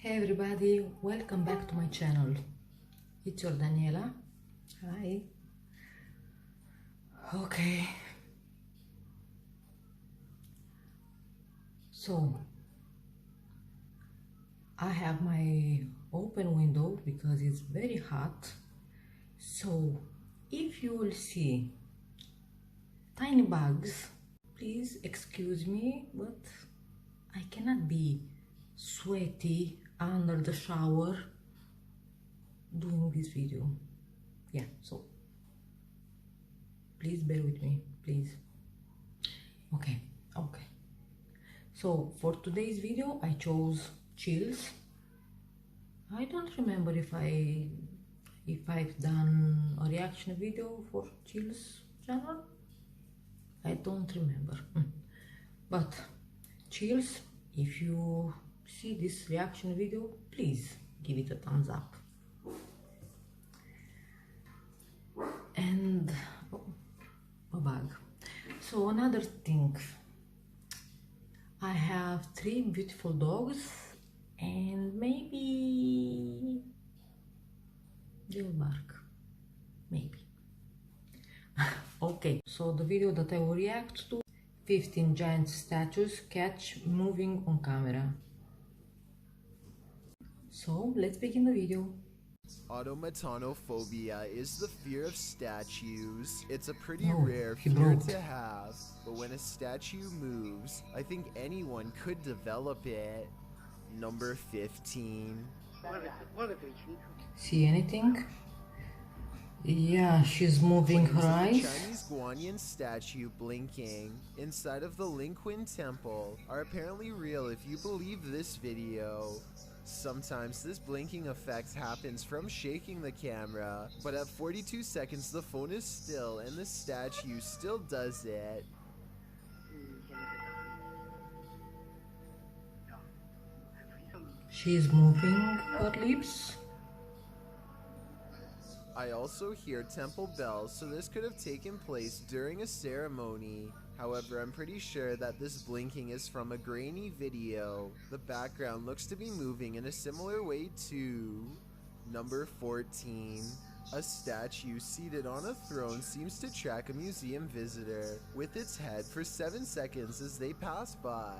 Hey everybody, welcome back to my channel. It's your Daniela. Hi. Okay. So, I have my open window because it's very hot. So, if you will see tiny bugs, please excuse me, but I cannot be sweaty under the shower doing this video. Yeah, so please bear with me, please. Okay. So for today's video I chose chills. I don't remember if I've done a reaction video for chills channel. I don't remember. But chills, if you see this reaction video, please give it a thumbs up. And a bag. So another thing, I have 3 beautiful dogs and maybe they'll bark, maybe. Okay, so the video that I will react to, 15 giant statues catch moving on camera. So let's begin the video. Automatonophobia is the fear of statues. It's a pretty rare fear broke. to have, but when a statue moves, I think anyone could develop it. Number 15. See anything? Yeah, she's moving her The eyes. Chinese Guanyin statue blinking inside of the Lingqin Temple are apparently real if you believe this video. Sometimes this blinking effect happens from shaking the camera, but at 42 seconds the phone is still and the statue still does it. She's moving her lips. I also hear temple bells, so this could have taken place during a ceremony. However, I'm pretty sure that this blinking is from a grainy video. The background looks to be moving in a similar way to number 14. A statue seated on a throne seems to track a museum visitor with its head for 7 seconds as they pass by.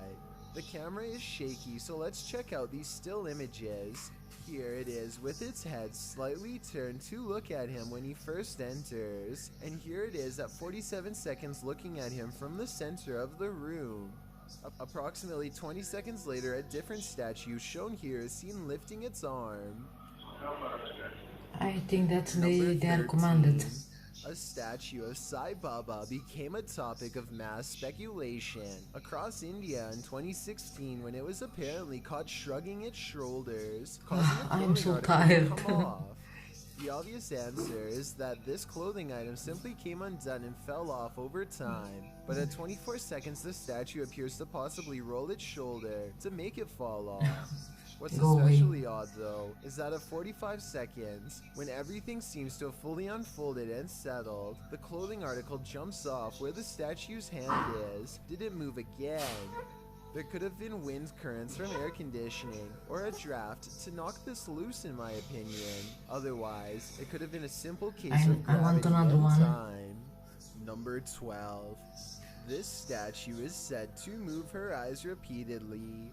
The camera is shaky, so let's check out these still images. Here it is with its head slightly turned to look at him when he first enters, and here it is at 47 seconds looking at him from the center of the room. Approximately 20 seconds later, a different statue shown here is seen lifting its arm. I think that's Number they are 13. commanded. A statue of Sai Baba became a topic of mass speculation across India in 2016 when it was apparently caught shrugging its shoulders, causing a I'm so clothing article to tired. come off. The obvious answer is that this clothing item simply came undone and fell off over time, but at 24 seconds the statue appears to possibly roll its shoulder to make it fall off. What's Go away. especially odd though is that at 45 seconds, when everything seems to have fully unfolded and settled, the clothing article jumps off where the statue's hand is. Did it move again? There could have been wind currents from air conditioning or a draft to knock this loose in my opinion. Otherwise, it could have been a simple case of I want grabbing another one one. time. Number 12. This statue is said to move her eyes repeatedly.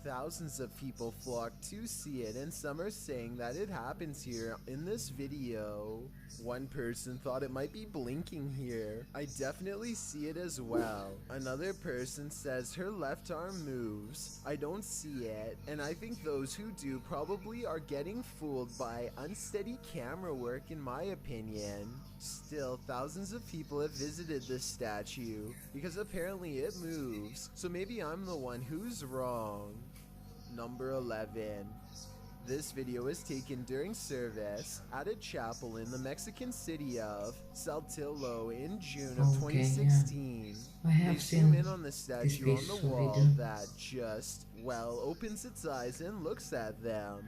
Thousands of people flock to see it, and some are saying that it happens here in this video. One person thought it might be blinking here. I definitely see it as well. Another person says her left arm moves. I don't see it, and I think those who do probably are getting fooled by unsteady camera work in my opinion. Still, thousands of people have visited this statue because apparently it moves, so maybe I'm the one who's wrong. Number 11. This video was taken during service at a chapel in the Mexican city of Saltillo in June of 2016. I have They zoom seen in on the statue on the wall video. that just, well, opens its eyes and looks at them.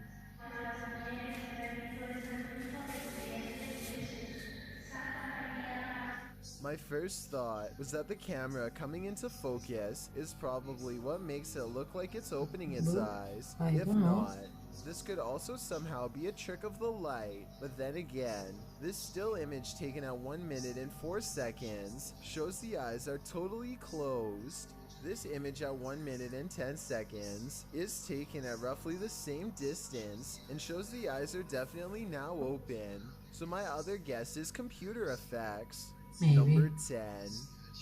My first thought was that the camera coming into focus is probably what makes it look like it's opening its But eyes. I If don't know. not, This could also somehow be a trick of the light, but then again, this still image taken at 1 minute and 4 seconds shows the eyes are totally closed. This image at 1 minute and 10 seconds is taken at roughly the same distance and shows the eyes are definitely now open. So my other guess is computer effects. Maybe. Number 10.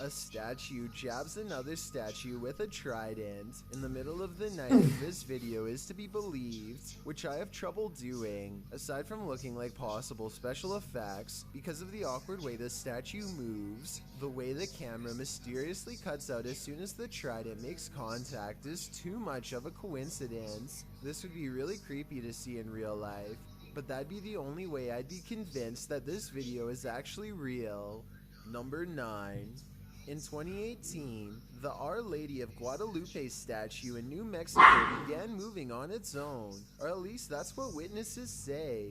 A statue jabs another statue with a trident in the middle of the night if this video is to be believed, which I have trouble doing, aside from looking like possible special effects, because of the awkward way the statue moves. The way the camera mysteriously cuts out as soon as the trident makes contact is too much of a coincidence. This would be really creepy to see in real life, but that'd be the only way I'd be convinced that this video is actually real. Number 9. In 2018, the Our Lady of Guadalupe statue in New Mexico began moving on its own, or at least that's what witnesses say.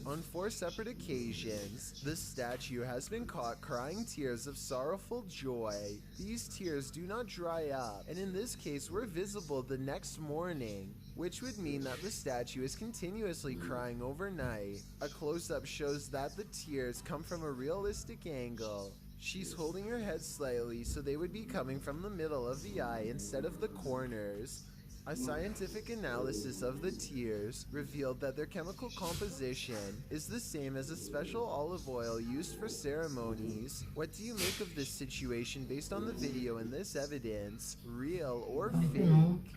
On 4 separate occasions, the statue has been caught crying tears of sorrowful joy. These tears do not dry up, and in this case were visible the next morning, which would mean that the statue is continuously crying overnight. A close-up shows that the tears come from a realistic angle. She's holding her head slightly so they would be coming from the middle of the eye instead of the corners. A scientific analysis of the tears revealed that their chemical composition is the same as a special olive oil used for ceremonies. What do you make of this situation based on the video and this evidence? Real or fake?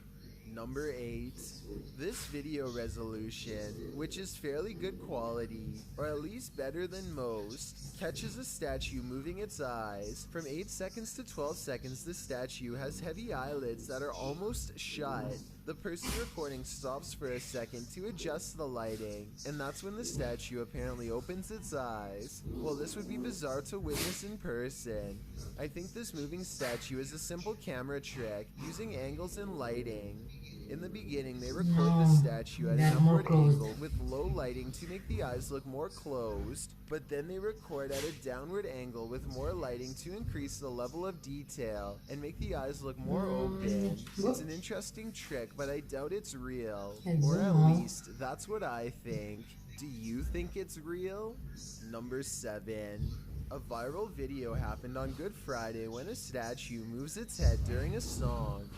Number 8. This video resolution, which is fairly good quality, or at least better than most, catches a statue moving its eyes. From 8 seconds to 12 seconds, the statue has heavy eyelids that are almost shut. The person recording stops for a second to adjust the lighting, and that's when the statue apparently opens its eyes. Well, this would be bizarre to witness in person. I think this moving statue is a simple camera trick using angles and lighting. In the beginning, they record the statue at an upward angle with low lighting to make the eyes look more closed, but then they record at a downward angle with more lighting to increase the level of detail and make the eyes look more open. It's an interesting trick, but I doubt it's real. Or at least, that's what I think. Do you think it's real? Number 7. A viral video happened on Good Friday when a statue moves its head during a song.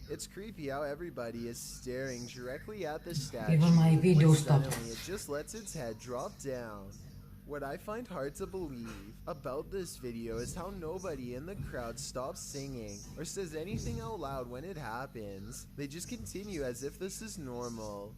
It's creepy how everybody is staring directly at the statue. Even my video when stopped. suddenly it just lets its head drop down. What I find hard to believe about this video is how nobody in the crowd stops singing or says anything out loud when it happens. They just continue as if this is normal.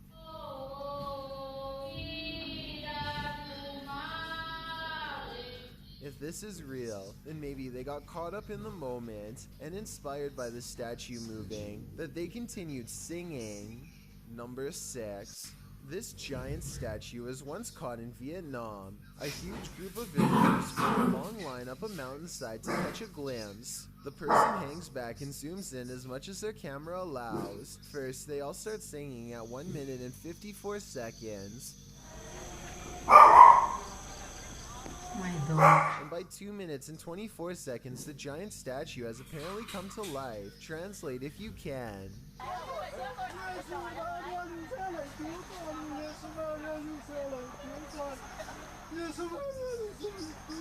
If this is real, then maybe they got caught up in the moment and inspired by the statue moving, that they continued singing. Number 6. This giant statue was once caught in Vietnam. A huge group of visitors formed a long line up a mountainside to catch a glimpse. The person hangs back and zooms in as much as their camera allows. First, they all start singing at 1 minute and 54 seconds. My dog. And by 2 minutes and 24 seconds, the giant statue has apparently come to life. Translate if you can.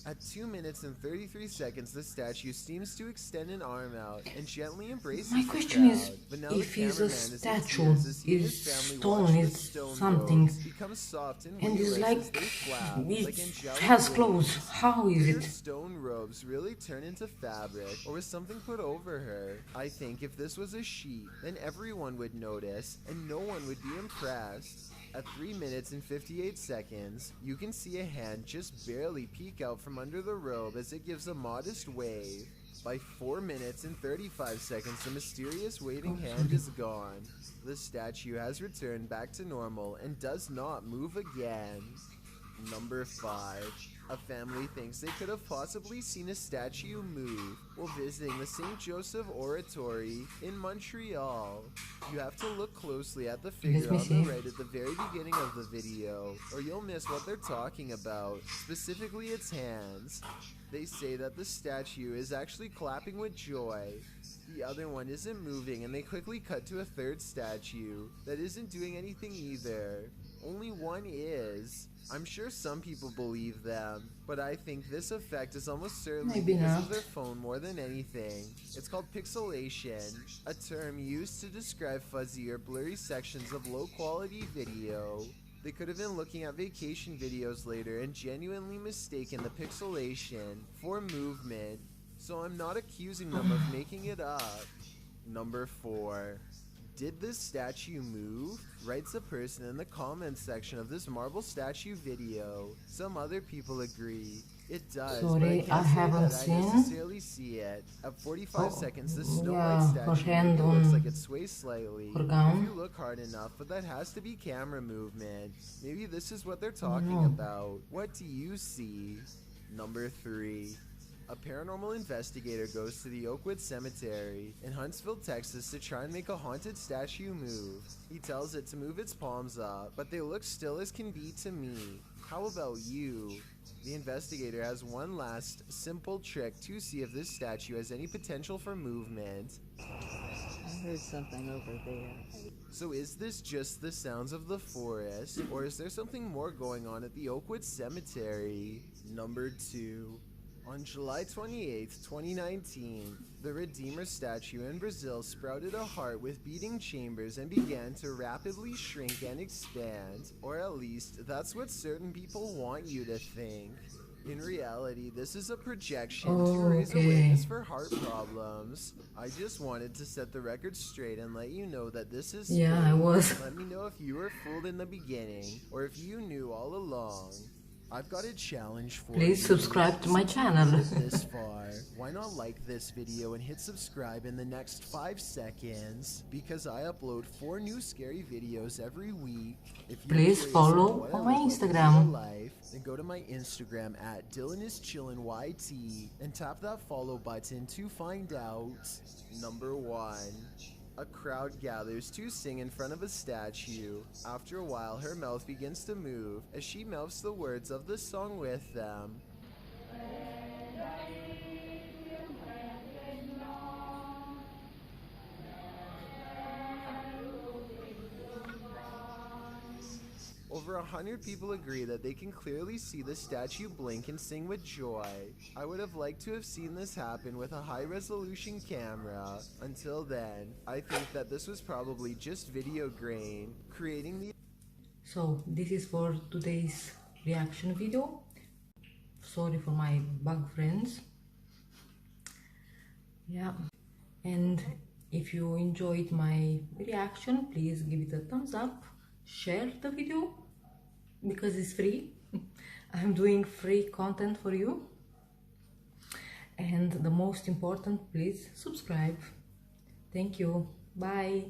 At 2 minutes and 33 seconds, the statue seems to extend an arm out and gently embraces My the question crowd. is, But now if the it's a cameraman is in statue, tears as he and his is family stone, watch the is stone something, robes become soft and and it's vigorous as like they flap, it like angelic has wings. clothes. How is Did her it? stone robes really turn into fabric, or was something put over her? I think if this was a sheet, then everyone would notice, and no one would be impressed. At 3 minutes and 58 seconds, you can see a hand just barely peek out from under the robe as it gives a modest wave. By 4 minutes and 35 seconds, the mysterious waving hand is gone. The statue has returned back to normal and does not move again. Number 5. A family thinks they could have possibly seen a statue move while visiting the St. Joseph Oratory in Montreal. You have to look closely at the figure on the right at the very beginning of the video, or you'll miss what they're talking about, specifically its hands. They say that the statue is actually clapping with joy. The other one isn't moving, and they quickly cut to a third statue that isn't doing anything either. Only one is. I'm sure some people believe them, but I think this effect is almost certainly because of their phone more than anything. It's called pixelation, a term used to describe fuzzy or blurry sections of low-quality video. They could have been looking at vacation videos later and genuinely mistaken the pixelation for movement, so I'm not accusing them of making it up. Number 4. Did this statue move? Writes a person in the comments section of this marble statue video. Some other people agree. It does, sorry, but I haven't say seen. that I necessarily see it. At 45 seconds, the Snow White statue looks like it sways slightly. If you look hard enough, but that has to be camera movement. Maybe this is what they're talking about. What do you see? Number 3. A paranormal investigator goes to the Oakwood Cemetery in Huntsville, Texas to try and make a haunted statue move. He tells it to move its palms up, but they look still as can be to me. How about you? The investigator has one last simple trick to see if this statue has any potential for movement. I heard something over there. So is this just the sounds of the forest, or is there something more going on at the Oakwood Cemetery? Number 2. On July 28, 2019, the Redeemer statue in Brazil sprouted a heart with beating chambers and began to rapidly shrink and expand, or at least that's what certain people want you to think. In reality, this is a projection to raise awareness for heart problems. I just wanted to set the record straight and let you know that this is fake. I was. Let me know if you were fooled in the beginning, or if you knew all along. I've got a challenge for you. Please subscribe to my channel. This far, why not like this video and hit subscribe in the next 5 seconds? Because I upload 4 new scary videos every week. If you're please follow on my Instagram. Then go to my Instagram at DylanIsChillinYT and tap that follow button to find out. Number 1. A crowd gathers to sing in front of a statue. After a while, her mouth begins to move as she mouths the words of the song with them. Over 100 people agree that they can clearly see the statue blink and sing with joy. I would have liked to have seen this happen with a high-resolution camera. Until then, I think that this was probably just video grain, creating the... So, this is for today's reaction video. Sorry for my bug friends. Yeah. And if you enjoyed my reaction, please give it a thumbs up. Share the video because it's free. I'm doing free content for you. And the most important, please subscribe. Thank you. Bye.